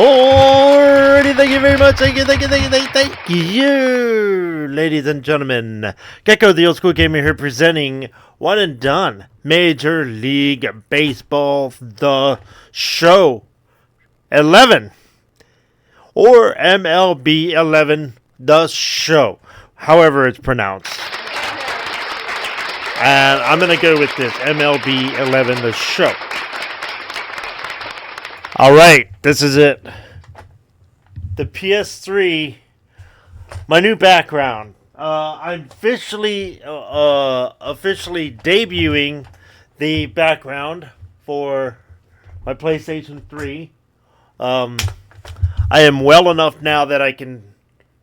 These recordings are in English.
Alrighty, thank you very much. Thank you, ladies and gentlemen. Gecko, the old school gamer here, presenting One and Done, Major League Baseball, the show 11, or MLB 11, the show, however it's pronounced. And I'm going to go with this, MLB 11, the show. Alright, this is it. The PS3, my new background. I'm officially debuting the background for my PlayStation 3. I am well enough now that I can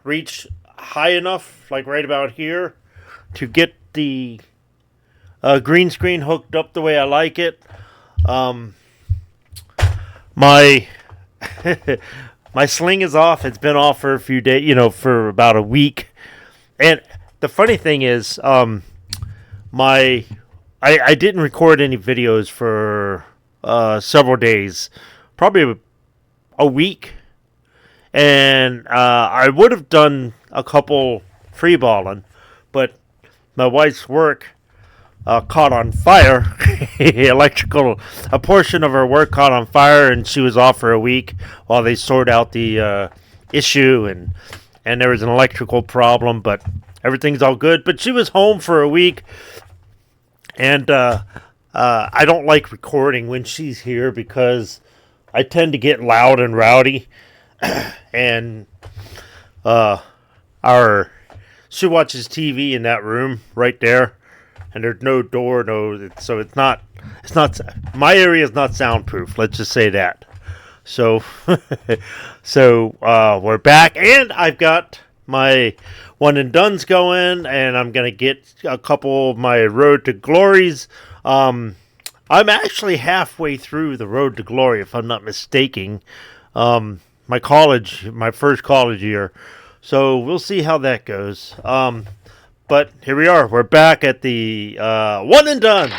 reach high enough, like right about here, to get the green screen hooked up the way I like it. My my sling is off. It's been off for a few days, for about a week. And the funny thing is, I didn't record any videos for several days, probably a week. And I would have done a couple free balling, but my wife's work caught on fire. A portion of her work caught on fire, and she was off for a week while they sort out the issue, and there was an electrical problem, but everything's all good. But she was home for a week, and I don't like recording when she's here because I tend to get loud and rowdy, and she watches TV in that room right there. And there's no door, so it's not, my area is not soundproof, let's just say that. So, we're back, and I've got my one and dones going, and I'm going to get a couple of my Road to Glories. I'm actually halfway through the Road to Glory, if I'm not mistaken. My first college year. So we'll see how that goes. But here we are. We're back at the one and dones.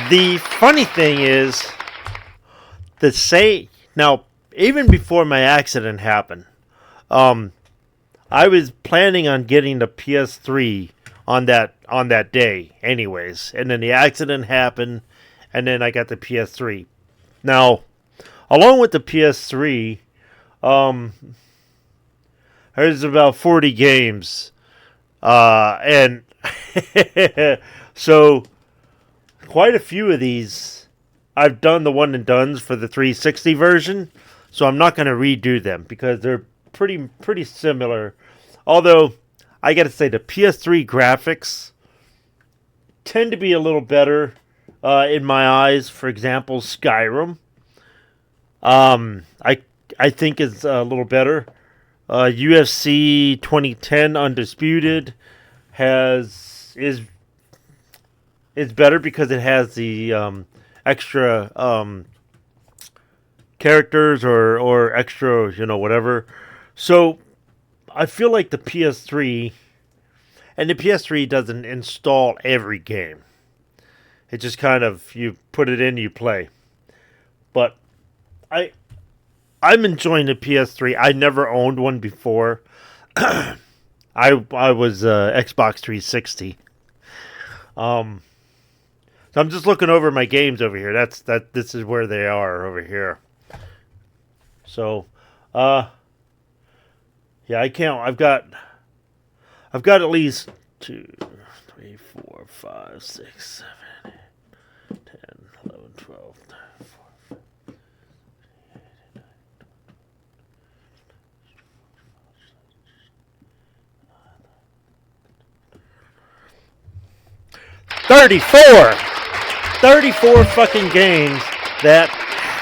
The funny thing is, now, even before my accident happened, I was planning on getting the PS3 on that day, anyways. And then the accident happened, and then I got the PS3. Now, along with the PS3. There's about 40 games, and so quite a few of these I've done the one and dones for the 360 version, so I'm not going to redo them because they're pretty similar. Although I got to say the PS3 graphics tend to be a little better in my eyes. For example, Skyrim. I think is a little better. UFC 2010 Undisputed is better because it has the extra characters or extra whatever. So I feel like the PS3 doesn't install every game. It just kind of, you put it in, you play. But I'm enjoying the PS3. I never owned one before. I was Xbox 360. So I'm just looking over my games over here. This is where they are over here. So, yeah, I count. I've got at least 2, 3, 4, 5, 6, 7, 8, 10, 11, 12, 13, 34 fucking games that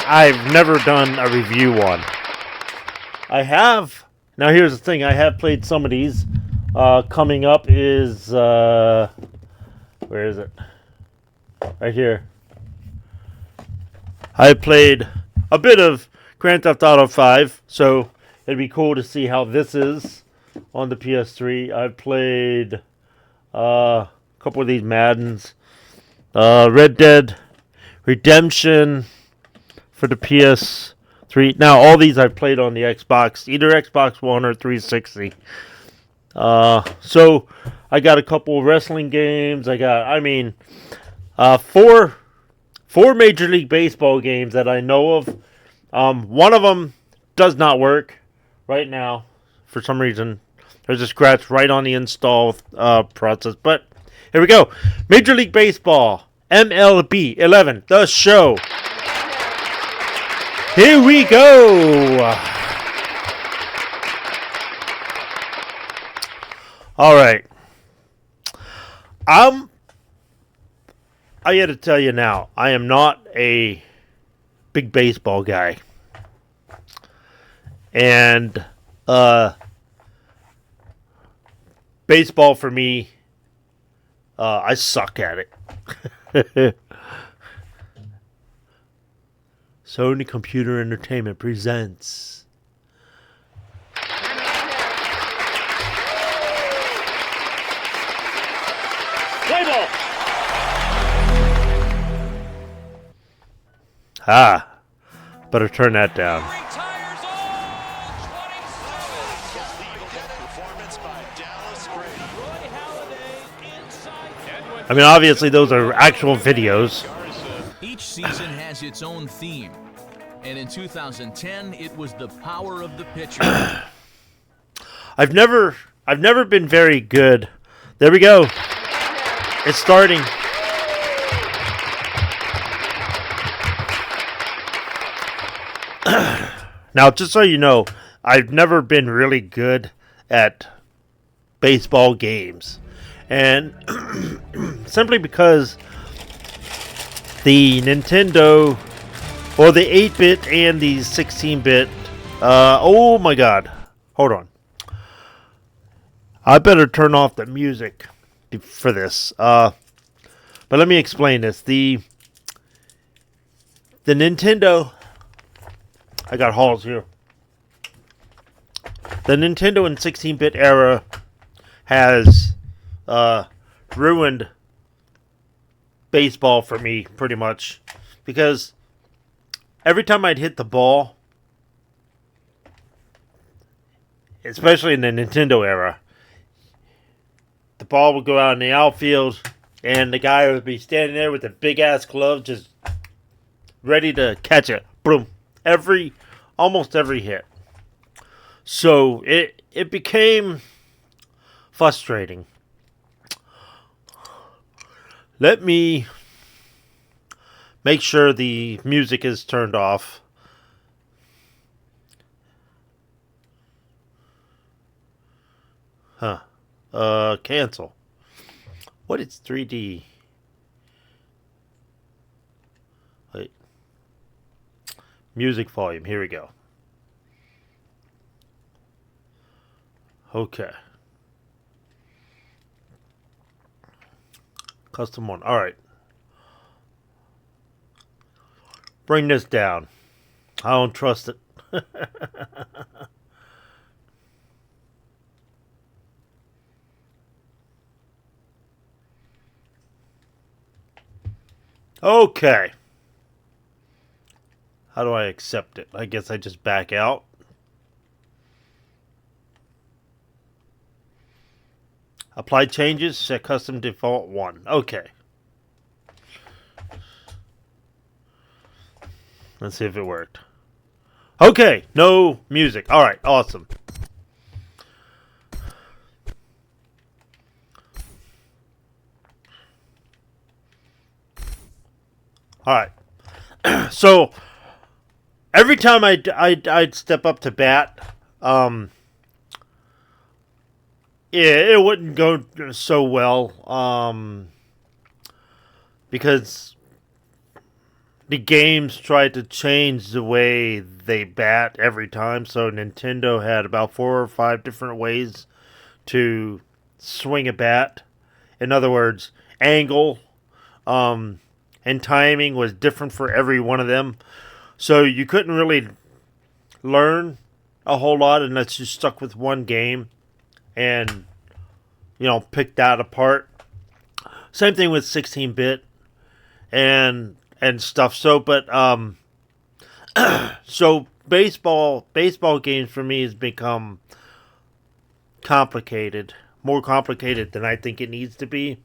I've never done a review on. Now here's the thing, I have played some of these. Coming up is, where is it? Right here. I played a bit of Grand Theft Auto 5, so it'd be cool to see how this is on the PS3. I've played, couple of these Maddens. Red Dead Redemption for the PS3. Now, all these I've played on the Xbox, either Xbox One or 360. So I got a couple of wrestling games. Four Major League Baseball games that I know of. One of them does not work right now for some reason. There's a scratch right on the install process. But here we go. Major League Baseball, MLB 11, the show. Here we go. All right. I got to tell you now, I am not a big baseball guy. And baseball for me, I suck at it. Sony Computer Entertainment presents Play ball. Better turn that down. I mean, obviously, those are actual videos. Each season has its own theme, and in 2010, it was the power of the pitcher. I've never been very good. There we go. It's starting. Now, just so you know, I've never been really good at baseball games. And simply because the Nintendo, or the 8-bit and the 16-bit, oh my god, hold on. I better turn off the music for this. But let me explain this. The Nintendo, I got halls here. The Nintendo and 16-bit era has ruined baseball for me, pretty much, because every time I'd hit the ball, especially in the Nintendo era, the ball would go out in the outfield, and the guy would be standing there with a big ass glove, just ready to catch it. Boom! Almost every hit. So it became frustrating. Let me make sure the music is turned off. Cancel. What is 3D? Wait. Music volume. Here we go. Okay. Custom one. Alright. Bring this down. I don't trust it. Okay. How do I accept it? I guess I just back out. Apply changes, set custom default 1. Okay. Let's see if it worked. Okay, no music. Alright, awesome. Alright. So, every time I'd step up to bat, it wouldn't go so well, because the games tried to change the way they bat every time. So Nintendo had about 4 or 5 different ways to swing a bat. In other words, angle, and timing was different for every one of them. So you couldn't really learn a whole lot unless you stuck with one game and, pick that apart. Same thing with 16-bit. And and stuff. So, but so baseball games for me has become complicated, more complicated than I think it needs to be.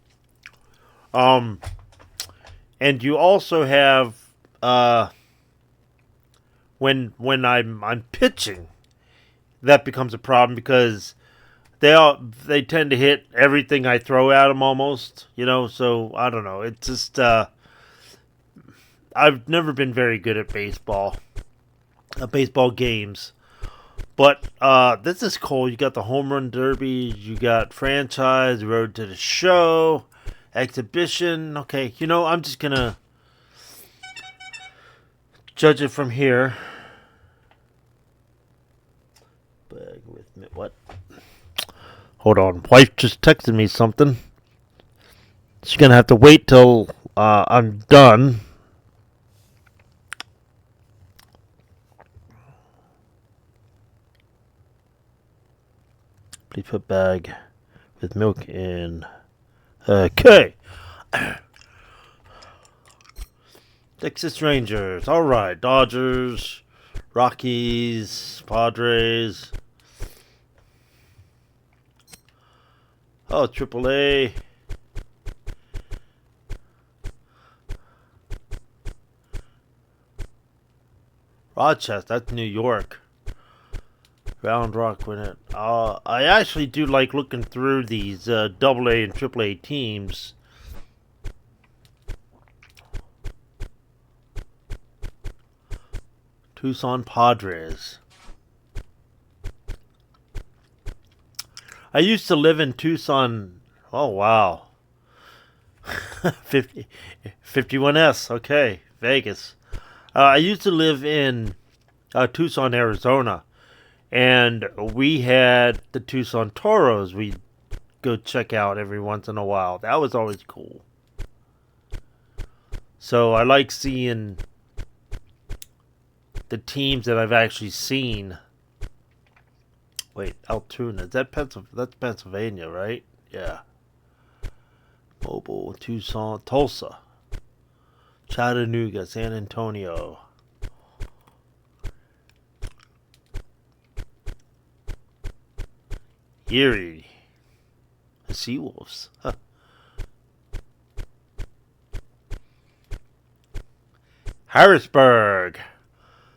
Um, and you also have when I'm pitching, that becomes a problem because they tend to hit everything I throw at them almost, So I don't know. It's just I've never been very good at baseball games. But this is cool. You got the home run derby, you got franchise, road to the show, exhibition. Okay, I'm just gonna judge it from here. Bag with me. What? Hold on. Wife just texted me something. She's gonna have to wait till I'm done. Please put bag with milk in. Okay. Texas Rangers. All right. Dodgers, Rockies, Padres. Oh, AAA. Rochester. That's New York. Round Rock win it. I actually do like looking through these AA and AAA teams. Tucson Padres. I used to live in Tucson. Oh, wow. 51S. Okay. Vegas. I used to live in Tucson, Arizona. And we had the Tucson Toros we'd go check out every once in a while. That was always cool. So I like seeing the teams that I've actually seen. Wait, Altoona. Is that That's Pennsylvania, right? Yeah. Mobile, Tucson, Tulsa, Chattanooga, San Antonio. Erie. The Seawolves. Huh. Harrisburg.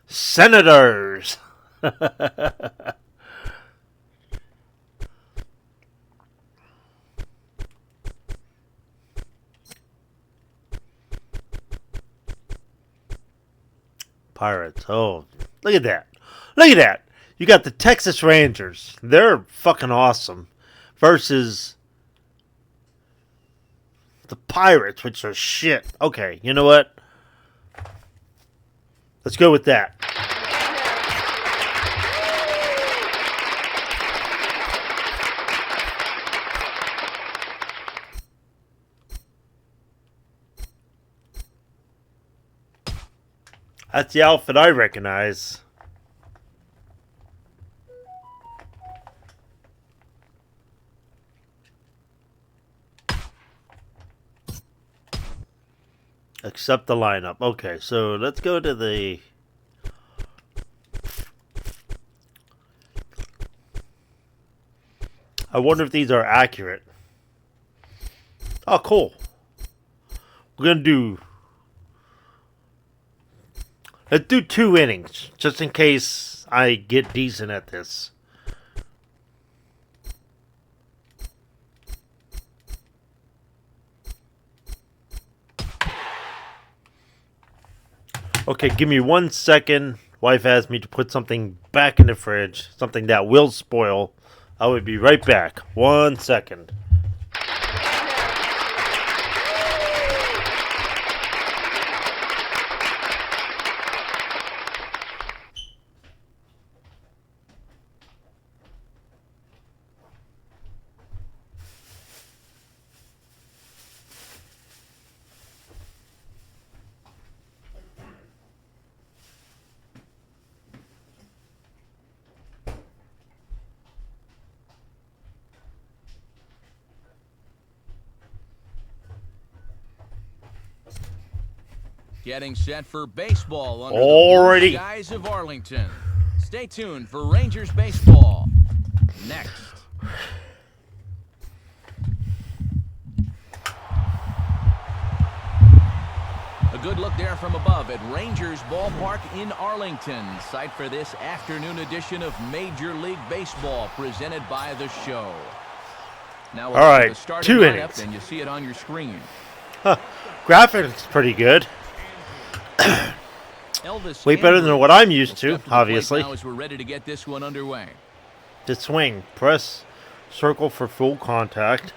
Senators. Pirates. Oh, look at that. Look at that. You got the Texas Rangers. They're fucking awesome. Versus the Pirates, which are shit. Okay, you know what? Let's go with that. That's the outfit I recognize. Accept the lineup. Okay, so let's go to the... I wonder if these are accurate. Oh, cool. We're going to do... Let's do 2 innings, just in case I get decent at this. Okay, give me 1 second. Wife asked me to put something back in the fridge, something that will spoil. I will be right back. 1 second. Getting set for baseball under Already. the blue skies of Arlington. Stay tuned for Rangers baseball. Next. A good look there from above at Rangers Ballpark in Arlington, site for this afternoon edition of Major League Baseball presented by The Show. Now we'll all right, the starting 2 lineup, innings. and you see it on your screen. Graphics pretty good. Elvis Way better than Andrews what I'm used will to, step the plate obviously. now as we're ready to get this one underway. To swing, press circle for full contact.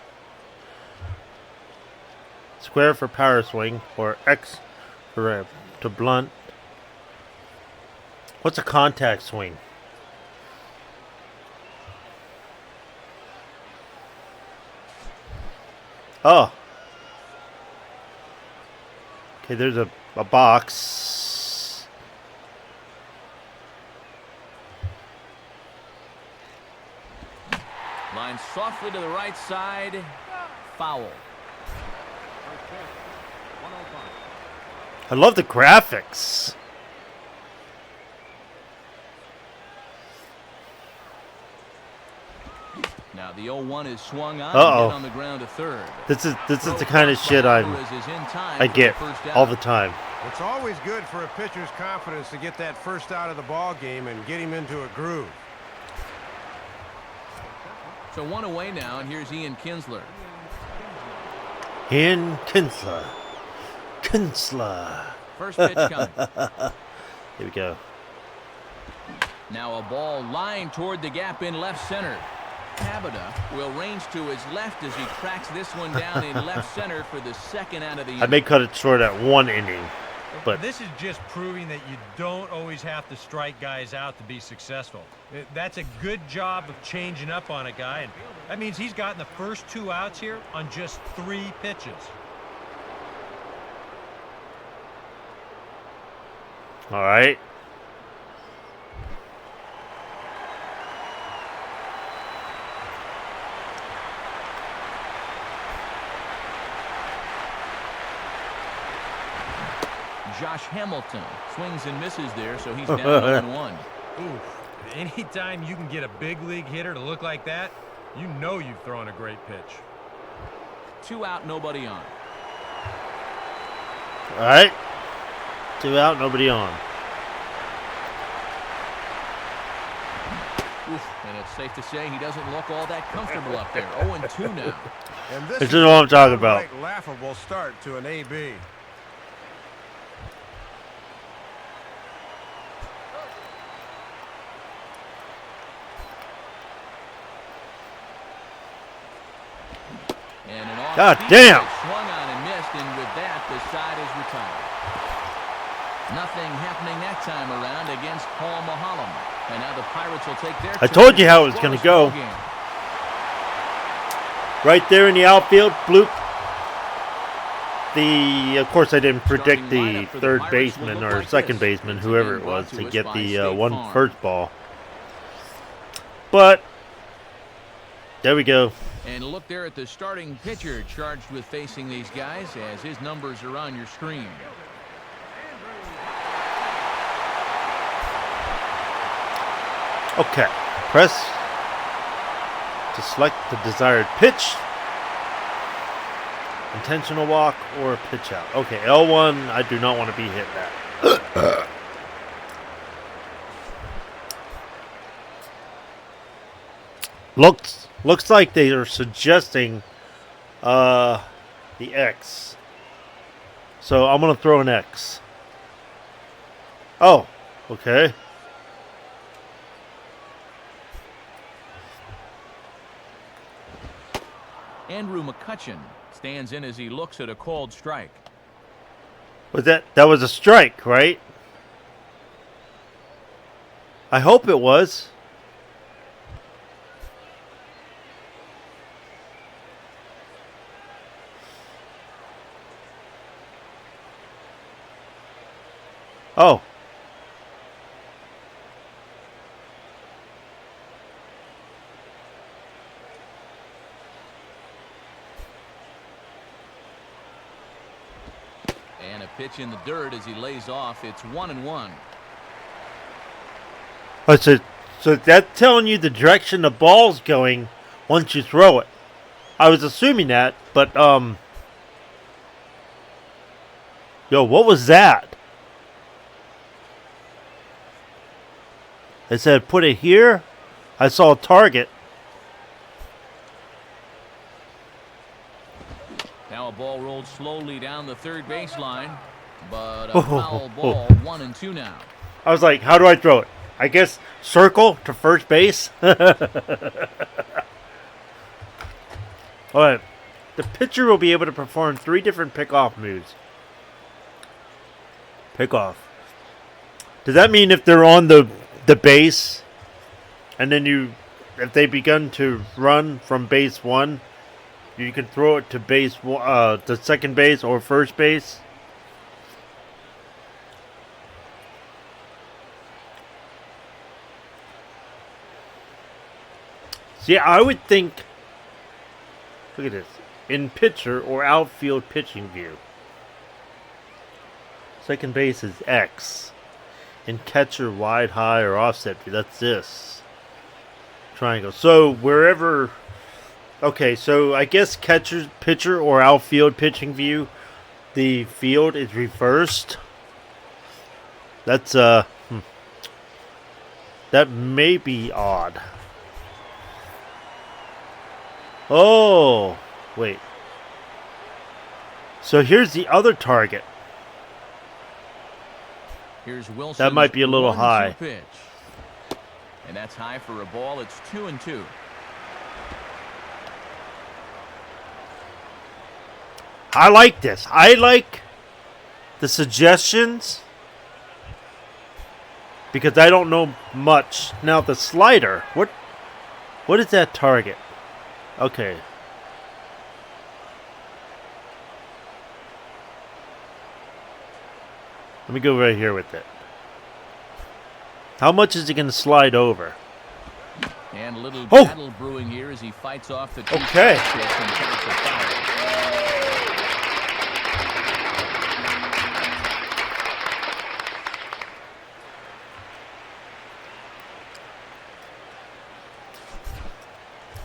Square for power swing, or X for to blunt. What's a contact swing? Oh. Okay, there's a box. Line softly to the right side. Foul. I love the graphics. Now the 0-1 is swung on Uh-oh. and hit on the ground to third. This is the kind of shit I get all the time. It's always good for a pitcher's confidence to get that first out of the ball game and get him into a groove. So one away now, and here's Ian Kinsler. Ian Kinsler. Kinsler. First pitch coming. Here we go. Now a ball lined toward the gap in left center. Cabada will range to his left as he tracks this one down in left center for the second out of the inning. I may cut it short at 1 inning, but this is just proving that you don't always have to strike guys out to be successful. That's a good job of changing up on a guy, and that means he's gotten the first 2 outs here on just 3 pitches. all right. Josh Hamilton swings and misses there, so he's down 0-1. Oof. Anytime you can get a big league hitter to look like that, you know you've thrown a great pitch. 2 out, nobody on. All right. 2 out, nobody on. Oof, and it's safe to say he doesn't look all that comfortable up there. 0-2 now. And This is what I'm talking about. a laughable start to an AB. And an God off-speed damn. pitch swung on and missed, and with that, the side is retired. Nothing happening that time around against Paul Mahalam. And now the Pirates will take their I told you how it was going to go. Right there in the outfield, bloop. Of course, I didn't predict the third baseman or second baseman, whoever it was, to get the first ball. But there we go. And look there at the starting pitcher charged with facing these guys as his numbers are on your screen. Okay, press to select the desired pitch, intentional walk, or pitch out. Okay, L1, I do not want to be hit that. Looks like they are suggesting the X. So I'm going to throw an X. Oh, okay. Andrew McCutcheon stands in as he looks at a called strike. That was a strike, right? I hope it was. Oh. pitch in the dirt as he lays off. It's 1-1. Oh, so that's telling you the direction the ball's going once you throw it. I was assuming that, but yo, what was that? It said put it here. I saw a target. Now a ball rolled slowly down the third baseline, but a foul ball, 1-2 now. I was like, how do I throw it? I guess circle to first base. All right. The pitcher will be able to perform 3 different pickoff moves. Pickoff. Does that mean if they're on the base, and then if they begun to run from base 1, you can throw it to to second base or first base? See, I would think, look at this, in pitcher or outfield pitching view. Second base is X. In catcher, wide, high, or offset view, that's this. Triangle. So, wherever, okay, so I guess catcher, pitcher, or outfield pitching view, the field is reversed. That's, that may be odd. Oh, wait. So here's the other target. Here's Wilson's that might be a little 1-2 high. Pitch. And that's high for a ball. It's 2-2. I like this. I like the suggestions because I don't know much. Now the slider, what is that target? Okay. Let me go right here with it. How much is he going to slide over? And a little battle brewing here as he fights off the okay.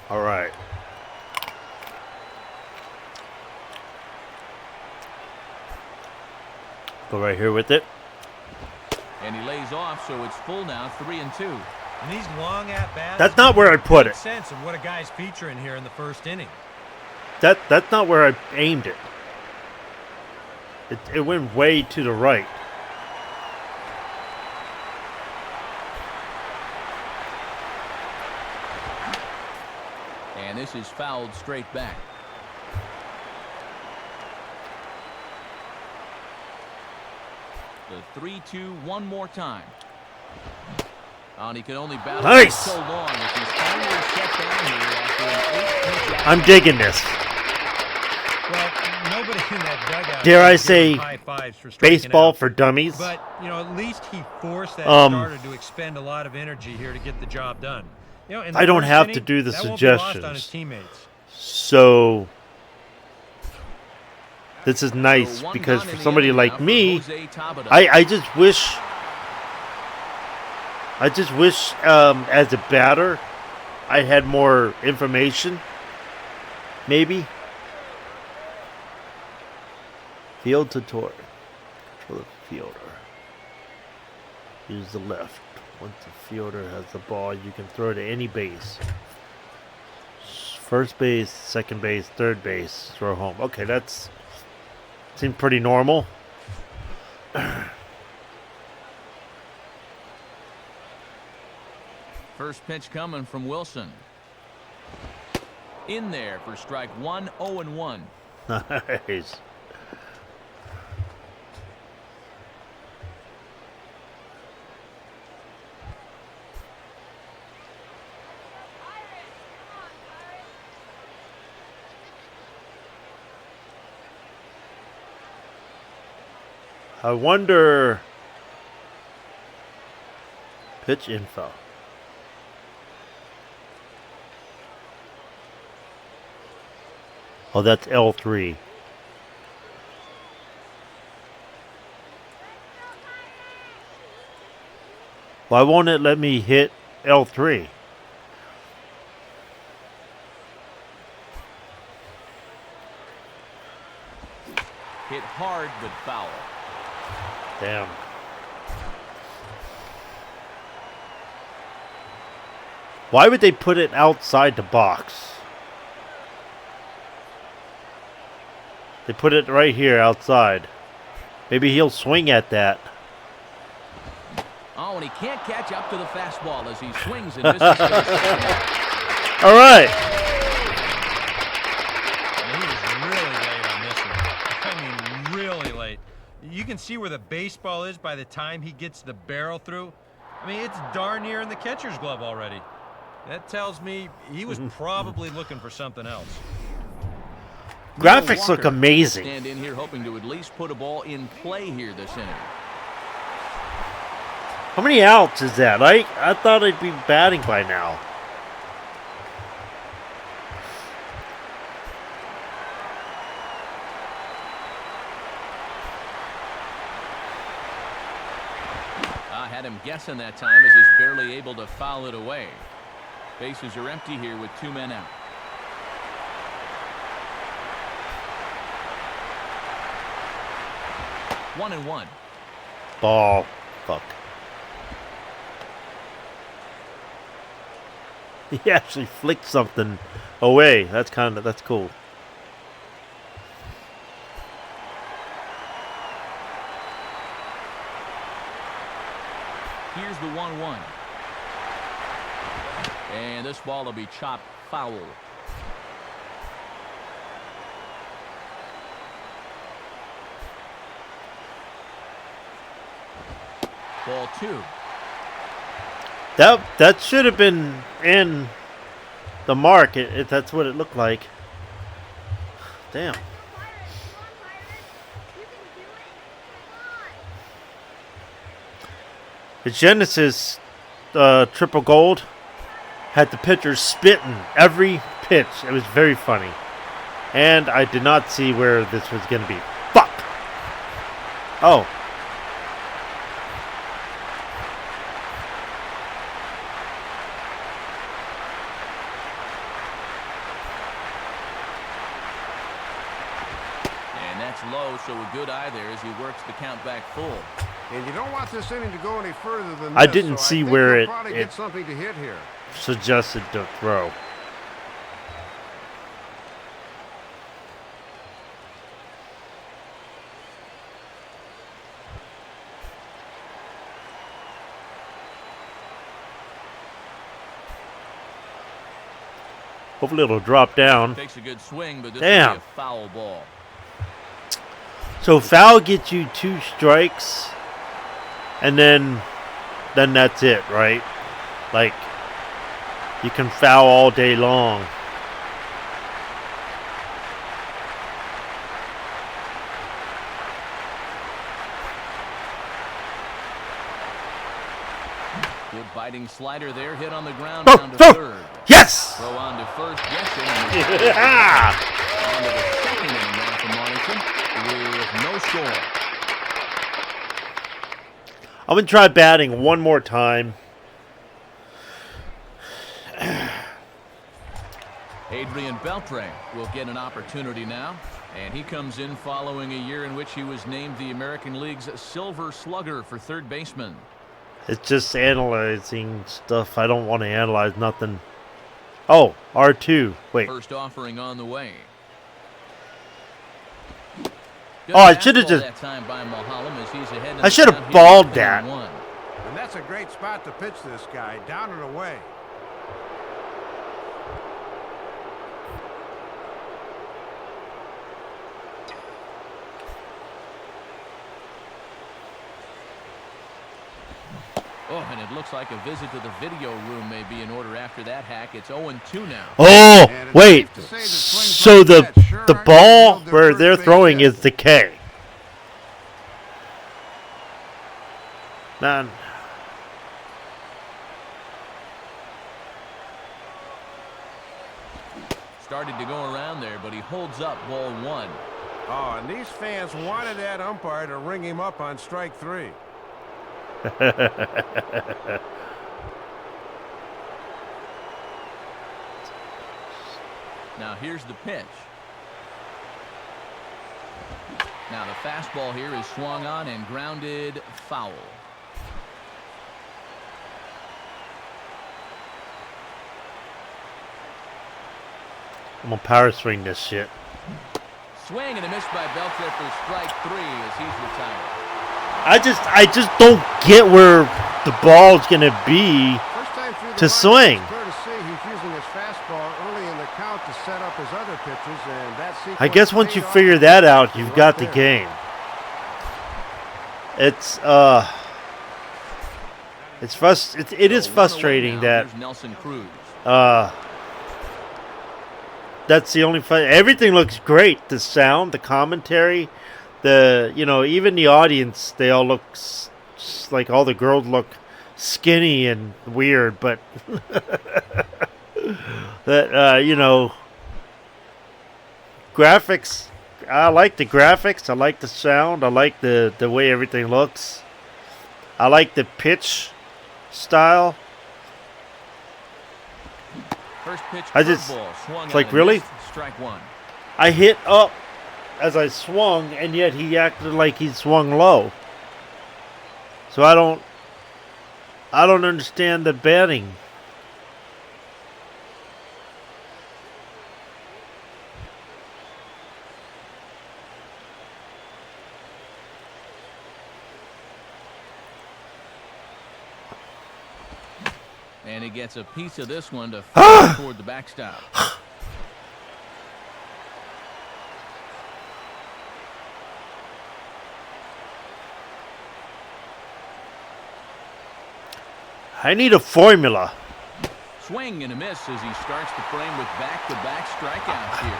All right. Go right here with it. And he lays off, so it's full now, 3-2. And these long at-bats. That's not where I put it. Sense of what a guy's featuring here in the first inning. That's not where I aimed it. It went way to the right. And this is fouled straight back. The 3-2 one more time. And he can only battle nice. For so long as he's finally shut down here after an 8-pitch. I'm digging this. Well, nobody in that dugout. Dare I say baseball out. For dummies? But, you know, at least he forced that starter to expend a lot of energy here to get the job done. You know, in the I don't first have inning, to do the that won't be lost on his suggestions. teammates. So this is nice because for somebody like me, I just wish as a batter I had more information. Maybe. Field to Control the fielder. Use the left. Once the fielder has the ball, you can throw it to any base. First base, second base, third base, throw home. Okay, that's seems pretty normal. First pitch coming from Wilson. In there for strike one, 0-1. Nice. I wonder. Pitch info. Oh, that's L3. Why won't it let me hit L3? Hit hard, but foul. Damn. Why would they put it outside the box? They put it right here outside. Maybe he'll swing at that. Oh, and he can't catch up to the fastball as he swings and misses. All right. And he was really late on this one. I mean, really late. You can see where the baseball is by the time he gets the barrel through. I mean, it's darn near in the catcher's glove already. That tells me he was probably looking for something else. Graphics look amazing. Stand in here hoping to at least put a ball in play here this inning. How many outs is that? I thought I'd be batting by now. I had him guessing that time as he's barely able to foul it away. Bases are empty here with 2 men out. One and one. Ball. Fuck. He actually flicked something away. That's cool. Here's the 1-1. And this ball will be chopped foul. Ball 2. That should have been in the mark. That's what it looked like. Damn. The Genesis triple gold had the pitcher spitting every pitch. It was very funny. And I did not see where this was going to be. Fuck! Oh. And that's low, so a good eye there as he works the count back full. And you don't want this inning to go any further than this. I didn't see think where he'll probably it get something to hit here. suggested to throw. Hopefully it'll drop down. Takes a good swing, but this Damn. will be a foul ball. So foul gets you 2 strikes, and then that's it, right? Like, you can foul all day long. Good biting slider there, hit on the ground Oh, down to oh, third. yes! Throw on to first, guessing. Yeah! On to the second inning now from Arlington with no score. I'm going to try batting one more time. Adrian Beltre will get an opportunity now, and he comes in following a year in which he was named the American League's Silver Slugger for third baseman. It's just analyzing stuff. I don't want to analyze nothing. Oh, R2. Wait. First offering on the way. Oh, I should have just... That time by Mulholland as he's ahead I should have balled that. And that's a great spot to pitch this guy, down and away. Oh, and it looks like a visit to the video room may be in order after that hack. It's 0-2 now. Oh, wait. So the ball where they're throwing is the K. Man. Started to go around there, but he holds up ball 1. Oh, and these fans wanted that umpire to ring him up on strike 3. Now here's the pitch. Now the fastball here is swung on and grounded foul. I'm gonna power swing this shit. Swing and a miss by Belcher for strike 3 as he's retired. I just don't get where the ball's gonna be to swing. He's using his fastball early in the count to set up his other pitches, and that I guess once you figure that out, you've got the game. It is frustrating that Nelson Cruz. That's the only fun. Everything looks great. The sound, the commentary, even the audience, they all look like all the girls look skinny and weird, but that graphics. I like the graphics. I like the sound. I like the way everything looks. I like the pitch style. First pitch, it's like, really? Strike 1. I hit up as I swung, and yet he acted like he swung low. So I don't understand the batting. And he gets a piece of this one to fire toward the backstop. I need a formula. Swing and a miss as he starts the frame with back-to-back strikeouts here.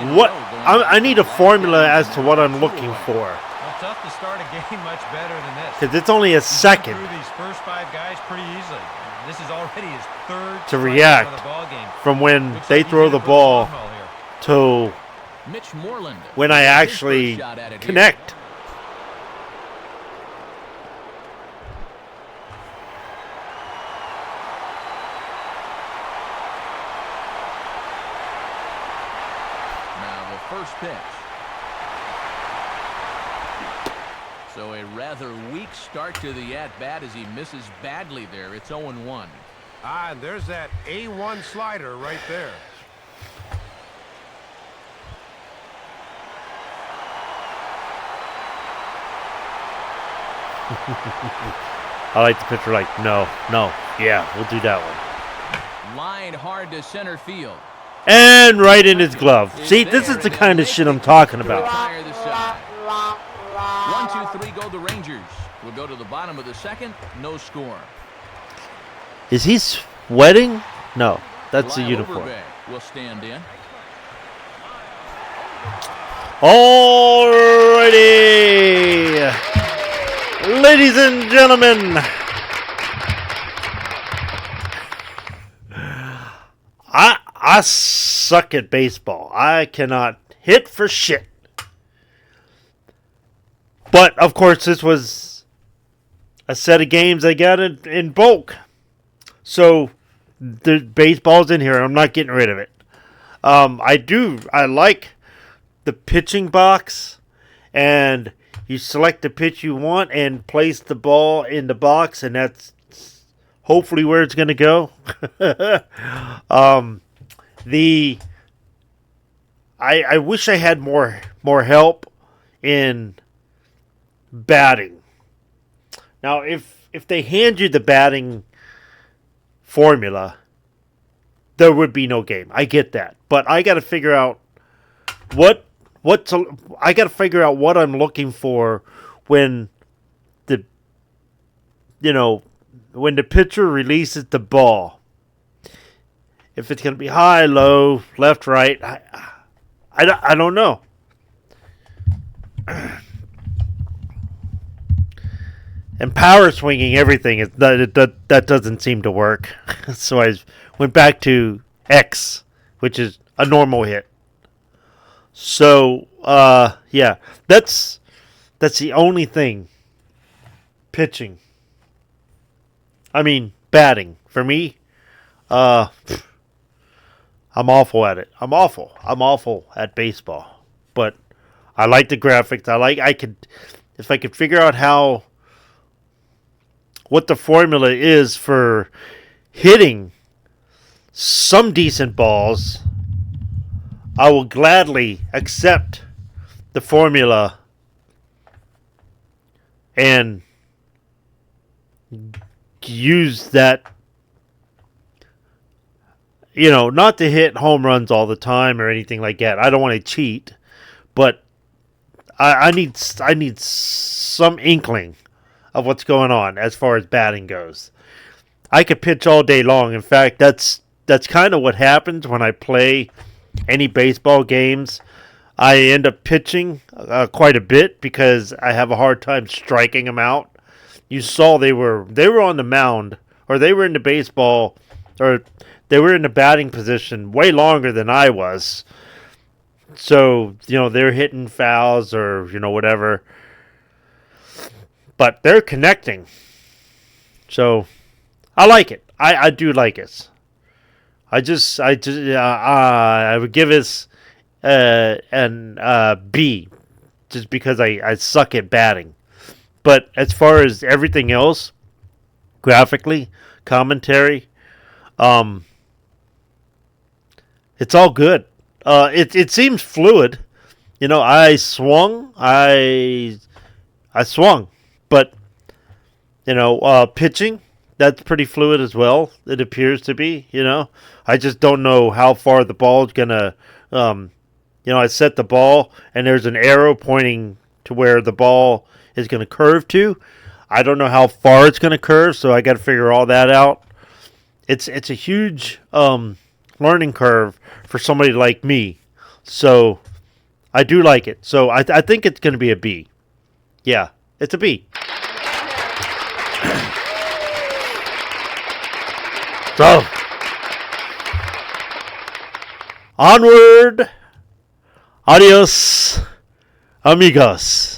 3 in What? a row I need a formula as to what I'm looking for. Well, tough to start a game much better than this. Because it's only a second Through these first 5 guys pretty easily. This is already his 3rd to react of the ball game. from when Looks they like throw he's the gonna put ball the long here. to Mitch Moreland. when I His actually first shot at it here. connect. Now the first pitch. So a rather weak start to the at-bat as he misses badly there. It's 0-1. And there's that A1 slider right there. I like the pitcher like, no, yeah, we'll do that one. Lined hard to center field. And right in his glove. See, this is the kind of shit I'm talking about. Retire the side. 1, 2, 3 go the Rangers. We'll go to the bottom of the second. No score. Is he sweating? No, that's the Lyle uniform. Overbay will stand in. Alrighty, ladies and gentlemen, I suck at baseball. I cannot hit for shit. But of course, this was a set of games I got in bulk, so the baseball's in here. I'm not getting rid of it. I like the pitching box, and you select the pitch you want and place the ball in the box, and that's hopefully where it's going to go. I wish I had more help in batting. Now, if they hand you the batting formula, there would be no game. I get that, but I got to figure out what I'm looking for when when the pitcher releases the ball. If it's going to be high, low, left, right, I don't know. And power swinging everything that doesn't seem to work. So I went back to X, which is a normal hit. So yeah, that's the only thing. Pitching. I mean, batting. For me, I'm awful at it. I'm awful. I'm awful at baseball. But I like the graphics. If I could figure out what the formula is for hitting some decent balls, I will gladly accept the formula and use that, not to hit home runs all the time or anything like that. I don't want to cheat, but I need some inkling of what's going on as far as batting goes. I could pitch all day long. In fact, that's kind of what happens when I play any baseball games. I end up pitching quite a bit because I have a hard time striking them out. You saw they were on the mound, or they were in the baseball, or they were in the batting position way longer than I was. So, they're hitting fouls or, whatever. But they're connecting. So, I like it. I do like it. I would give this an B, just because I suck at batting. But as far as everything else, graphically, commentary, it's all good. It seems fluid. I swung, but pitching, that's pretty fluid as well. It appears to be. I just don't know how far the ball's gonna. I set the ball and there's an arrow pointing to where the ball is going to curve to. I don't know how far it's going to curve, so I got to figure all that out. It's a huge learning curve for somebody like me. So I do like it. So I think it's going to be a B. Yeah, it's a B. So onward. Adios, amigos.